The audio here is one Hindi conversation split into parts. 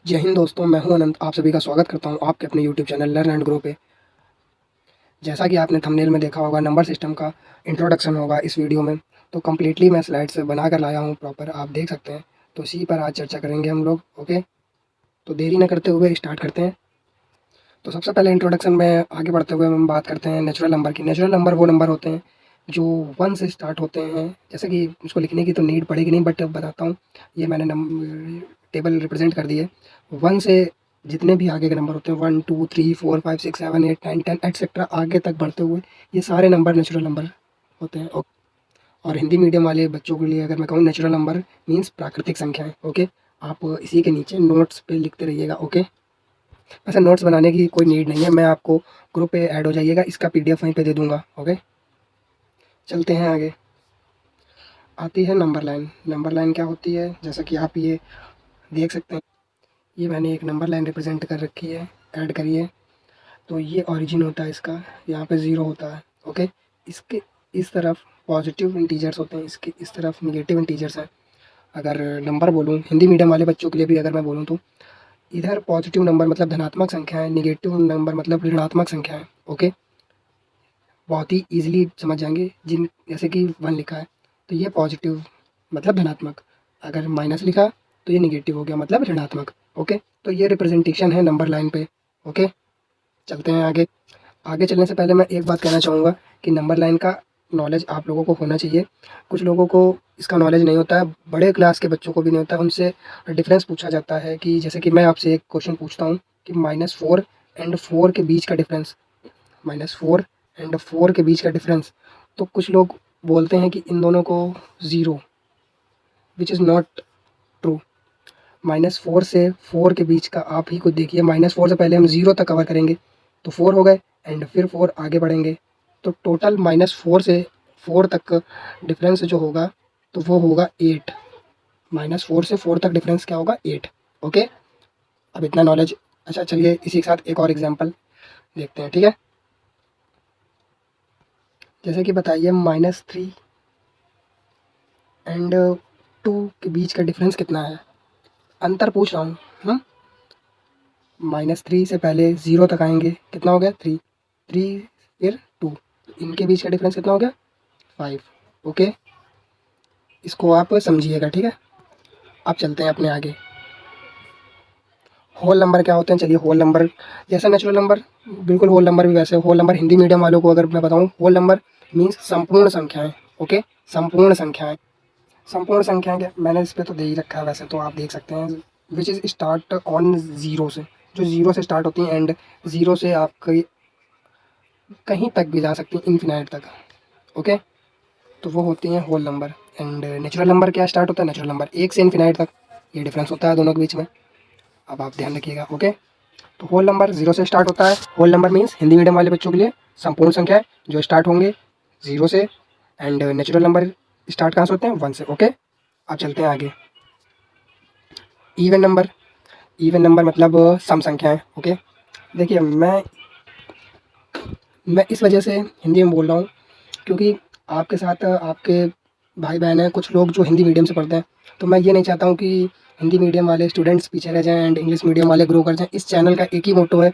जय हिंद दोस्तों, मैं हूं अनंत। आप सभी का स्वागत करता हूं आपके अपने YouTube channel learn and grow पे। जैसा कि आपने थंबनेल में देखा होगा, नंबर सिस्टम का इंट्रोडक्शन होगा इस वीडियो में। तो कम्प्लीटली मैं स्लाइड्स बना कर लाया हूं प्रॉपर, आप देख सकते हैं। तो इसी पर आज चर्चा करेंगे हम लोग। ओके, तो देरी न करते हुए स्टार्ट करते हैं। तो सबसे पहले इंट्रोडक्शन में आगे बढ़ते हुए हम बात करते हैं नेचुरल नंबर की। नेचुरल नंबर वो नंबर होते हैं जो 1 से स्टार्ट होते हैं। जैसे कि उसको लिखने की तो नीड पड़ेगी नहीं, बट बताता हूँ। ये मैंने टेबल रिप्रेजेंट कर दिए। 1 से जितने भी आगे के नंबर होते हैं, 1 2 3 4 5 6 7 8 9 10 एटसेट्रा, आगे तक बढ़ते हुए ये सारे नंबर नेचुरल नंबर होते हैं। और हिंदी मीडियम वाले बच्चों के लिए अगर मैं कहूँ, नेचुरल नंबर मीन्स प्राकृतिक संख्याएं। ओके, आप इसी के नीचे नोट्स पे लिखते रहिएगा। ओके, वैसे नोट्स बनाने की कोई नीड नहीं है, मैं आपको ग्रुप पे ऐड हो जाइएगा, इसका पीडीएफ वहीं पे दे दूंगा। ओके, चलते हैं आगे। आती है नंबर लाइन। नंबर लाइन क्या होती है, जैसा कि आप ये देख सकते हैं। ये मैंने एक नंबर लाइन रिप्रेजेंट कर रखी है, ऐड करिए। तो ये ओरिजिन होता है इसका, यहाँ पे 0 होता है। ओके, इसके इस तरफ पॉजिटिव इंटीजर्स होते हैं, इसके इस तरफ निगेटिव इंटीजर्स हैं। अगर नंबर बोलूँ हिंदी मीडियम वाले बच्चों के लिए भी अगर मैं बोलूँ, तो इधर पॉजिटिव नंबर मतलब धनात्मक संख्या है, निगेटिव नंबर मतलब ऋणात्मक संख्या है। ओके, बहुत ही ईजिली समझ जाएंगे। जिन जैसे कि 1 लिखा है तो ये पॉजिटिव मतलब धनात्मक, अगर माइनस लिखा तो ये निगेटिव हो गया मतलब ऋणात्मक। ओके, तो ये रिप्रेजेंटेशन है नंबर लाइन पे। ओके, चलते हैं आगे। आगे चलने से पहले मैं एक बात कहना चाहूँगा कि नंबर लाइन का नॉलेज आप लोगों को होना चाहिए। कुछ लोगों को इसका नॉलेज नहीं होता है, बड़े क्लास के बच्चों को भी नहीं होता है। उनसे डिफरेंस पूछा जाता है कि जैसे कि मैं आपसे एक क्वेश्चन पूछता हूँ कि -4 एंड 4 के बीच का डिफरेंस, -4 एंड 4 के बीच का डिफरेंस। तो कुछ लोग बोलते हैं कि इन दोनों को 0, विच इज़ नॉट ट्रू। -4 से 4 के बीच का आप ही खुद देखिए। -4 से पहले हम 0 तक कवर करेंगे तो 4 हो गए, एंड फिर 4 आगे बढ़ेंगे तो टोटल -4 से 4 तक डिफरेंस जो होगा तो वो होगा 8। -4 से 4 तक डिफरेंस क्या होगा, 8। ओके, अब इतना नॉलेज। अच्छा, चलिए इसी के साथ एक और एग्जांपल देखते हैं। ठीक है, जैसे कि बताइए -3 एंड 2 के बीच का डिफरेंस कितना है। अंतर पूछ रहा हूँ। -3 से पहले 0 तक आएंगे, कितना हो गया 3, 3 फिर 2, इनके बीच का डिफरेंस कितना हो गया 5। ओके, इसको आप समझिएगा। ठीक है, अब चलते हैं अपने आगे। होल नंबर क्या होते हैं, चलिए होल नंबर जैसा नेचुरल नंबर, बिल्कुल होल नंबर भी वैसे। होल नंबर हिंदी मीडियम वालों को अगर मैं बताऊं, होल नंबर मीन्स संपूर्ण संख्याएं। ओके, संपूर्ण संख्याएं। संपूर्ण संख्याएं क्या, मैंने इस पे तो दे ही रखा है वैसे, तो आप देख सकते हैं। विच इज़ स्टार्ट ऑन 0 से, जो 0 से स्टार्ट होती हैं एंड 0 से आप कहीं तक भी जा सकती हैं, इन्फिनाइट तक। ओके, तो वो होती हैं whole number. And natural number क्या स्टार्ट होता है, नेचुरल नंबर 1 से इन्फिनाइट तक। ये डिफरेंस होता है दोनों के बीच में, अब आप ध्यान रखिएगा। ओके, तो होल नंबर 0 से स्टार्ट होता है। Whole number means Hindi medium वाले बच्चों के लिए संपूर्ण संख्या है जो स्टार्ट होंगे 0 से। एंड नेचुरल नंबर स्टार्ट कहाँ से होते हैं, 1 से। ओके, अब चलते हैं आगे। इवन नंबर, इवन नंबर मतलब सम संख्याएं। ओके, देखिए मैं इस वजह से हिंदी में बोल रहा हूँ क्योंकि आपके साथ आपके भाई बहन हैं कुछ लोग जो हिंदी मीडियम से पढ़ते हैं। तो मैं ये नहीं चाहता हूँ कि हिंदी मीडियम वाले स्टूडेंट्स पीछे रह जाएं एंड इंग्लिश मीडियम वाले ग्रो कर जाएं। इस चैनल का एक ही मोटो है,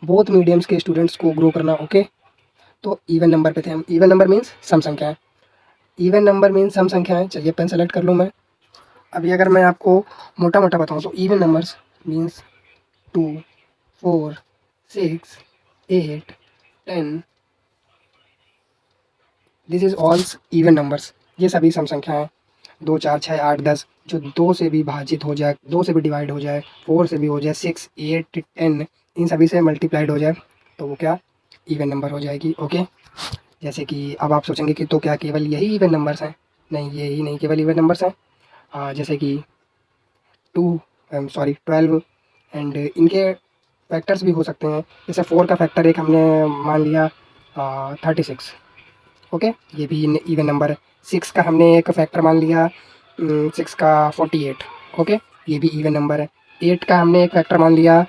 बोथ मीडियम्स के स्टूडेंट्स को ग्रो करना। ओके, तो इवन नंबर पे थे हम। इवन नंबर मीन्स सम संख्याएं, इवन नंबर मीन्स सम संख्याएं। चलिए पेन सेलेक्ट कर लूँ मैं। अभी अगर मैं आपको मोटा मोटा बताऊँ तो even numbers means 2 4 6 8 10, this is all even numbers. ये सभी सम संख्याएं, 2 4 6 8 10, जो 2 से भी भाजित हो जाए, 2 से भी डिवाइड हो जाए, 4 से भी हो जाए, 6 8 10, इन सभी से मल्टीप्लाइड हो जाए तो वो क्या, इवन नंबर हो जाएगी। ओके, जैसे कि अब आप सोचेंगे कि तो क्या केवल यही इवन नंबर्स हैं, नहीं यही नहीं केवल इवन नंबर्स हैं। जैसे कि 12 एंड इनके फैक्टर्स भी हो सकते हैं। जैसे 4 का फैक्टर एक हमने मान लिया 36। ओके, ये भी इवन नंबर है। 6 का हमने एक फैक्टर मान लिया 6 का 48। ओके, ये भी इवन नंबर है। 8 का हमने एक फैक्टर मान लिया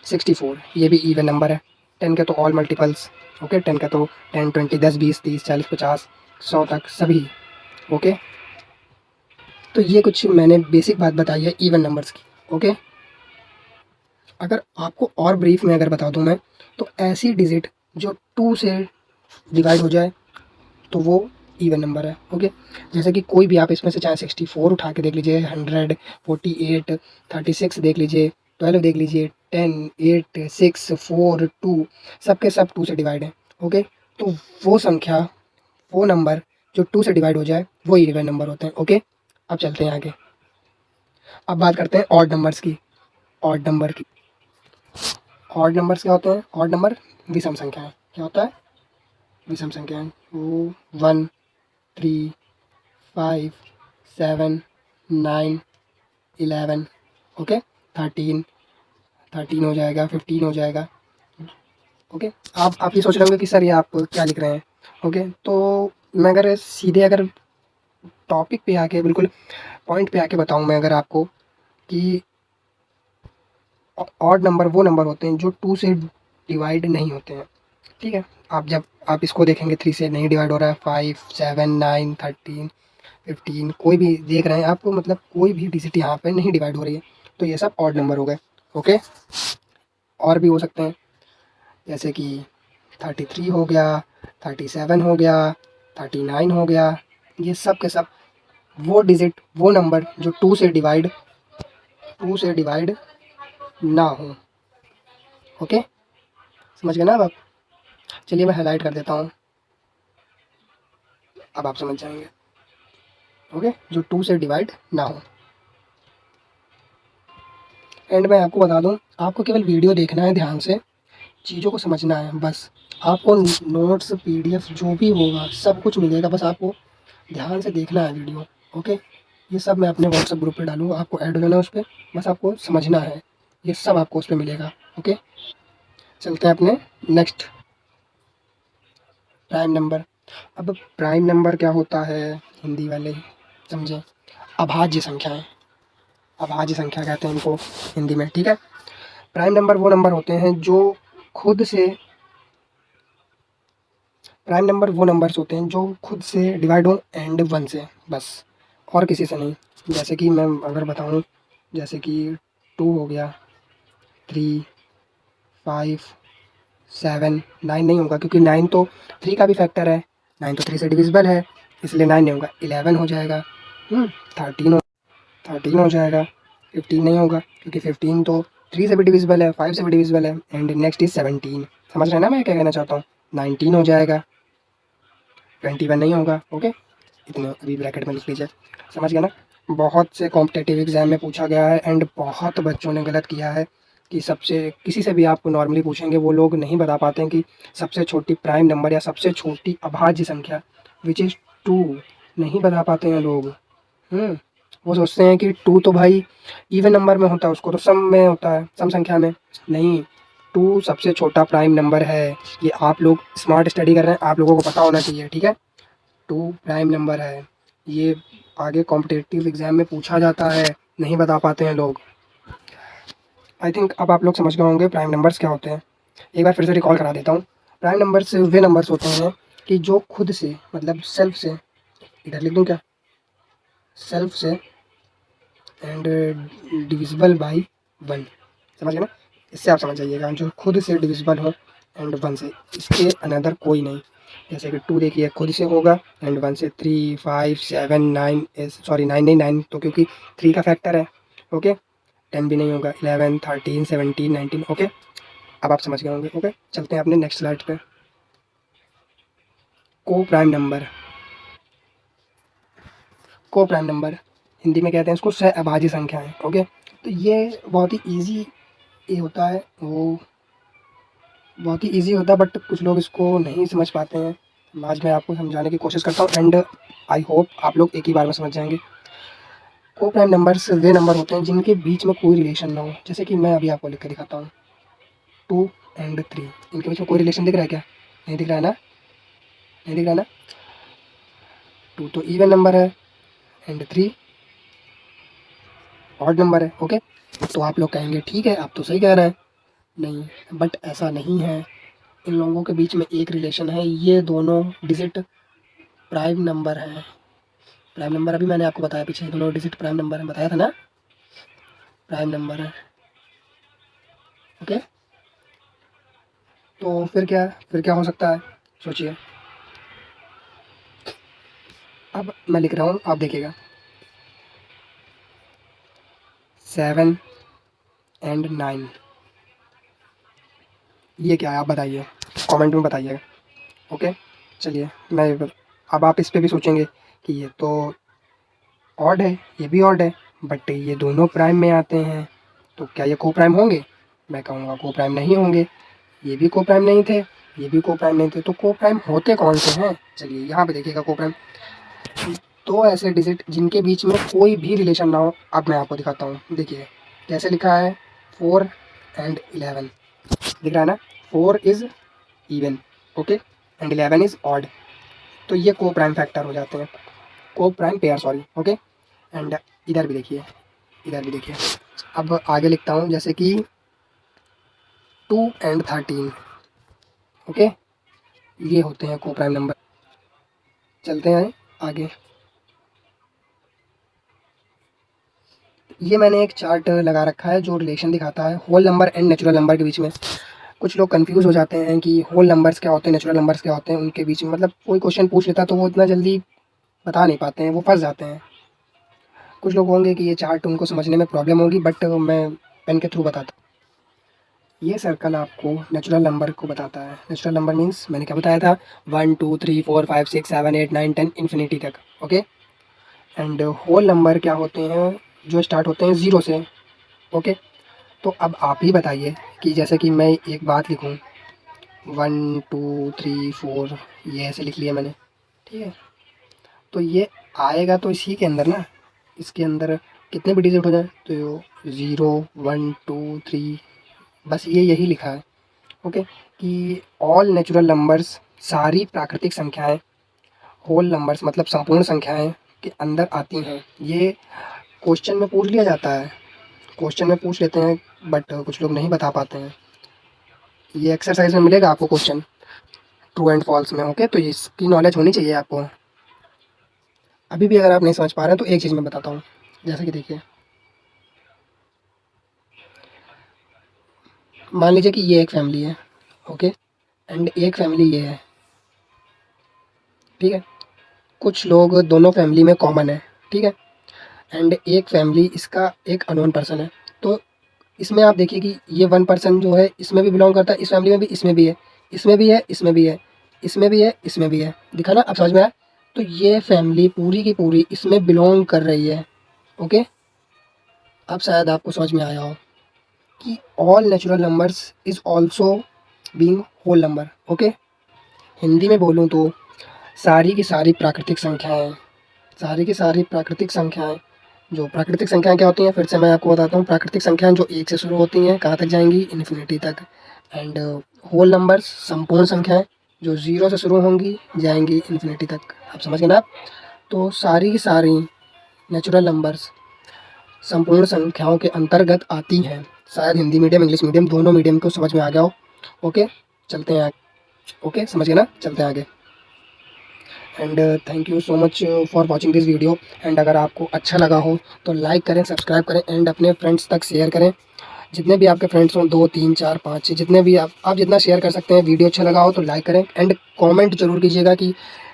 64, ये भी इवन नंबर है। 10 के तो ऑल मल्टीपल्स। ओके, 10 का तो 10 20 10 20 30 40 50 100 तक सभी। ओके, तो ये कुछ मैंने बेसिक बात बताई है इवन नंबर्स की। ओके, अगर आपको और ब्रीफ में अगर बता दूँ मैं, तो ऐसी डिजिट जो 2 से डिवाइड हो जाए तो वो इवन नंबर है। ओके, जैसे कि कोई भी आप इसमें से चाहे 64 उठा के देख लीजिए, 100, 48, 36 देख लीजिए, 12 देख लीजिए, 10, 8, 6, 4, 2, सब के सब 2 से डिवाइड है। ओके, तो वो संख्या, वो नंबर जो 2 से डिवाइड हो जाए वो इवन नंबर होते हैं। ओके, अब चलते हैं आगे। अब बात करते हैं ऑड नंबर्स की। ऑड नंबर की ऑड नंबर्स क्या होते हैं? ऑड नंबर विषम संख्याएं। क्या होता है? विषम संख्याएं। वो 1, 3, 5, 7, 9, 11, ओके, 13, 13 हो जाएगा, 15 हो जाएगा। ओके, आप ये सोच रहे होंगे कि सर ये आप क्या लिख रहे हैं। ओके, तो मैं अगर सीधे अगर टॉपिक पे आके बिल्कुल पॉइंट पे आके बताऊं मैं अगर आपको कि ऑड नंबर वो नंबर होते हैं जो 2 से डिवाइड नहीं होते हैं। ठीक है, आप जब आप इसको देखेंगे 3 से नहीं डिवाइड हो रहा है, 5, 7, 9, 13, 15 कोई भी देख रहे हैं आपको, मतलब कोई भी डिजिट यहाँ पे नहीं डिवाइड हो रही है, तो ये सब ऑड नंबर हो गए। ओके, और भी हो सकते हैं, जैसे कि 33 हो गया, 37 हो गया, 39 हो गया। ये सब के सब वो डिजिट, वो नंबर जो 2 से डिवाइड ना हो। ओके, समझ गए ना अब आप? चलिए मैं हाईलाइट कर देता हूँ, अब आप समझ जाएंगे। ओके, जो 2 से डिवाइड ना हो। एंड मैं आपको बता दूं, आपको केवल वीडियो देखना है, ध्यान से चीज़ों को समझना है बस। आपको नोट्स, पीडीएफ जो भी होगा सब कुछ मिलेगा, बस आपको ध्यान से देखना है वीडियो। ओके, ये सब मैं अपने व्हाट्सएप ग्रुप पे डालूंगा, आपको ऐड हो जाना है उस पर, बस आपको समझना है, ये सब आपको उस पर मिलेगा। ओके, चलते हैं अपने नेक्स्ट, प्राइम नंबर। अब प्राइम नंबर क्या होता है, हिंदी वाले समझें, अभाज्य संख्याएं। अभाज्य संख्या कहते हैं इनको हिंदी में। ठीक है, प्राइम नंबर वो नंबर होते हैं जो खुद से, प्राइम नंबर वो नंबर्स होते हैं जो खुद से डिवाइड हो एंड 1 से, बस, और किसी से नहीं। जैसे कि मैं अगर बताऊं, जैसे कि 2 हो गया, 3, 5, 7, 9 नहीं होगा क्योंकि 9 तो 3 का भी फैक्टर है, 9 तो 3 से डिविजिबल है, इसलिए 9 नहीं होगा। 11 हो जाएगा, 13 हो 13 हो जाएगा। 15 नहीं होगा क्योंकि 15 तो 3 से भी डिविजिबल है, 5 से भी डिविजिबल है। And next is 17। समझ रहे हैं ना मैं क्या कहना चाहता हूँ? 19 हो जाएगा, 21 नहीं होगा। ओके, इतने अभी ब्रैकेट में लिख लीजिए, समझ गया ना? बहुत से कॉम्पिटेटिव एग्जाम में पूछा गया है एंड बहुत बच्चों ने गलत किया है कि सबसे, किसी से भी आप नॉर्मली पूछेंगे वो लोग नहीं बता पाते हैं कि सबसे छोटी प्राइम नंबर या सबसे छोटी अभाज्य संख्या विच इज़ 2, नहीं बता पाते हैं लोग। वो सोचते हैं कि 2 तो भाई इवन नंबर में होता है, उसको तो सम में होता है, सम संख्या में। नहीं, 2 सबसे छोटा प्राइम नंबर है। ये आप लोग स्मार्ट स्टडी कर रहे हैं, आप लोगों को पता होना चाहिए। ठीक है, 2 प्राइम नंबर है, ये आगे कॉम्पिटिटिव एग्जाम में पूछा जाता है, नहीं बता पाते हैं लोग। आई थिंक अब आप लोग समझ गए होंगे प्राइम नंबर्स क्या होते हैं। एक बार फिर से रिकॉल करा देता हूँ। प्राइम नंबर्स वे नंबर्स होते हैं कि जो खुद से, मतलब सेल्फ से, इधर लिख दूँ क्या, सेल्फ से एंड डिविजिबल बाई 1। समझ गए ना? इससे आप समझ जाइएगा, जो खुद से डिविजिबल हो एंड 1 से, इसके अनदर कोई नहीं। जैसे कि 2 देखिए खुद से होगा एंड 1 से, 3, 5, 7, 9, सॉरी 9 नहीं, 9 तो क्योंकि 3 का फैक्टर है। ओके, 10 भी नहीं होगा, 11, 13, 17, 19। ओके, अब आप समझ गए होंगे। ओके, चलते हैं अपने नेक्स्ट स्लाइड पे। को प्राइम नंबर, को प्राइम नंबर हिंदी में कहते हैं इसको सह अभाज्य संख्याएं। ओके, तो ये बहुत ही ईजी ये होता है, वो बहुत ही ईजी होता है, बट कुछ लोग इसको नहीं समझ पाते हैं। आज मैं आपको समझाने की कोशिश करता हूँ एंड आई होप आप लोग एक ही बार में समझ जाएंगे। को प्राइम नंबर्स वे नंबर होते हैं जिनके बीच में कोई रिलेशन ना हो। जैसे कि मैं अभी आपको लिख कर दिखाता हूँ, 2 एंड 3, इनके बीच में कोई रिलेशन दिख रहा है क्या? नहीं दिख रहा है ना? नहीं दिख रहा है ना? 2 तो इवन नंबर है एंड 3 ऑड नंबर है। ओके, तो आप लोग कहेंगे ठीक है आप तो सही कह रहे हैं, नहीं, बट ऐसा नहीं है। इन लोगों के बीच में एक रिलेशन है, ये दोनों डिजिट प्राइम नंबर है। प्राइम नंबर अभी मैंने आपको बताया, पीछे दोनों डिजिट प्राइम नंबर है, बताया था ना, प्राइम नंबर है। ओके, तो फिर क्या हो सकता है, सोचिए। अब मैं लिख रहा हूँ, आप देखिएगा 7 एंड 9, ये क्या है आप बताइए, कमेंट में बताइएगा। ओके, चलिए अब आप इस पे भी सोचेंगे कि ये तो ऑड है, ये भी ऑड है, बट ये दोनों प्राइम में आते हैं, तो क्या ये को प्राइम होंगे? मैं कहूँगा को प्राइम नहीं होंगे। ये भी को प्राइम नहीं थे, ये भी को प्राइम नहीं थे, तो को प्राइम होते कौन से हैं? चलिए यहाँ पे देखिएगा, को प्राइम दो ऐसे डिजिट जिनके बीच में कोई भी रिलेशन ना हो। अब मैं आपको दिखाता हूँ, देखिए कैसे लिखा है, 4 एंड 11 दिख रहा है ना, 4 is even, okay, and 11 is odd, तो ये को प्राइम फैक्टर हो जाते हैं, को prime pair, sorry, okay. And इधर भी देखिए, इधर भी देखिए। अब आगे लिखता हूँ, जैसे कि 2 एंड 13, ओके, ये होते हैं को प्राइम नंबर। चलते हैं आगे, ये मैंने एक चार्ट लगा रखा है जो रिलेशन दिखाता है whole number and natural number के बीच में। कुछ लोग कंफ्यूज हो जाते हैं कि होल नंबर्स क्या होते हैं, नेचुरल नंबर्स क्या होते हैं, उनके बीच में मतलब कोई क्वेश्चन पूछ लेता है तो वो इतना जल्दी बता नहीं पाते हैं, वो फंस जाते हैं। कुछ लोग होंगे कि ये चार्ट उनको समझने में प्रॉब्लम होगी, बट मैं पेन के थ्रू बताता हूँ। ये सर्कल आपको नेचुरल नंबर को बताता है। नेचुरल नंबर मीन्स मैंने क्या बताया था, 1 2 3 4 5 6 7 8 9 10 इन्फिनिटी तक, ओके। एंड होल नंबर क्या होते हैं, जो स्टार्ट होते हैं ज़ीरो से, ओके। तो अब आप ही बताइए कि जैसे कि मैं एक बात लिखूँ 1 2 3 4, ये ऐसे लिख लिया मैंने, ठीक है, तो ये आएगा तो इसी के अंदर ना, इसके अंदर कितने भी डिजिट हो जाए तो 0 1 2 3, बस ये यही लिखा है, ओके, कि ऑल नेचुरल नंबर्स, सारी प्राकृतिक संख्याएं होल नंबर्स मतलब संपूर्ण संख्याएं के अंदर आती हैं। ये क्वेश्चन में पूछ लिया जाता है, क्वेश्चन में पूछ लेते हैं, बट कुछ लोग नहीं बता पाते हैं। ये एक्सरसाइज में मिलेगा आपको क्वेश्चन, ट्रू एंड फॉल्स में, ओके, तो इसकी नॉलेज होनी चाहिए आपको। अभी भी अगर आप नहीं समझ पा रहे हैं तो एक चीज़ मैं बताता हूँ, जैसे कि देखिए, मान लीजिए कि ये एक फैमिली है, ओके, एंड एक फैमिली ये है, ठीक है। कुछ लोग दोनों फैमिली में कॉमन है, ठीक है, एंड एक फैमिली इसका एक अननोन पर्सन है। तो इसमें आप देखिए कि ये वन पर्सन जो है इसमें भी बिलोंग करता है, इस फैमिली में भी, इसमें भी है, इसमें भी है, इसमें भी है, इसमें भी है, इसमें भी है, दिखा ना, अब समझ में आया? तो ये फैमिली पूरी की पूरी इसमें बिलोंग कर रही है, ओके। अब शायद आपको समझ में आया हो कि all natural numbers is also being whole number, okay. Hindi में बोलूँ तो सारी की सारी प्राकृतिक संख्याएं, सारी की सारी प्राकृतिक संख्याएं, जो प्राकृतिक संख्याएं क्या होती हैं, फिर से मैं आपको बताता हूँ। प्राकृतिक संख्याएं जो 1 से शुरू होती हैं, कहाँ तक जाएंगी, इन्फिनिटी तक। एंड होल नंबर्स संपूर्ण संख्याएं जो 0 से शुरू होंगी, जाएंगी इन्फिनिटी तक। आप समझ गए ना आप? तो सारी की सारी नेचुरल नंबर्स संपूर्ण संख्याओं के अंतर्गत आती हैं। शायद हिंदी मीडियम इंग्लिश मीडियम दोनों मीडियम को समझ में आ गया हो, ओके। चलते हैं आगे, ओके, समझ गए ना, चलते हैं आगे। And thank you so much for watching this video. And अगर आपको अच्छा लगा हो तो लाइक करें, सब्सक्राइब करें, एंड अपने फ्रेंड्स तक शेयर करें। जितने भी आपके फ्रेंड्स हों, 2 3 4 5 6, जितने भी आप जितना शेयर कर सकते हैं। वीडियो अच्छा लगा हो तो लाइक करें, एंड कमेंट जरूर कीजिएगा कि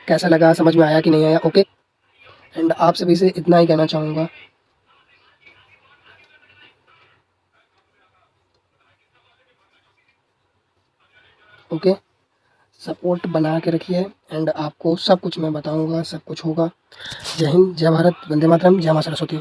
कैसा लगा, समझ में आया कि नहीं आया, ओके। एंड आप सभी से इतना ही कहना चाहूँगा, ओके। सपोर्ट बना के रखिए, एंड आपको सब कुछ मैं बताऊँगा, सब कुछ होगा। जय हिंद, जय भारत, वंदे मातरम, जय माँ सरस्वती।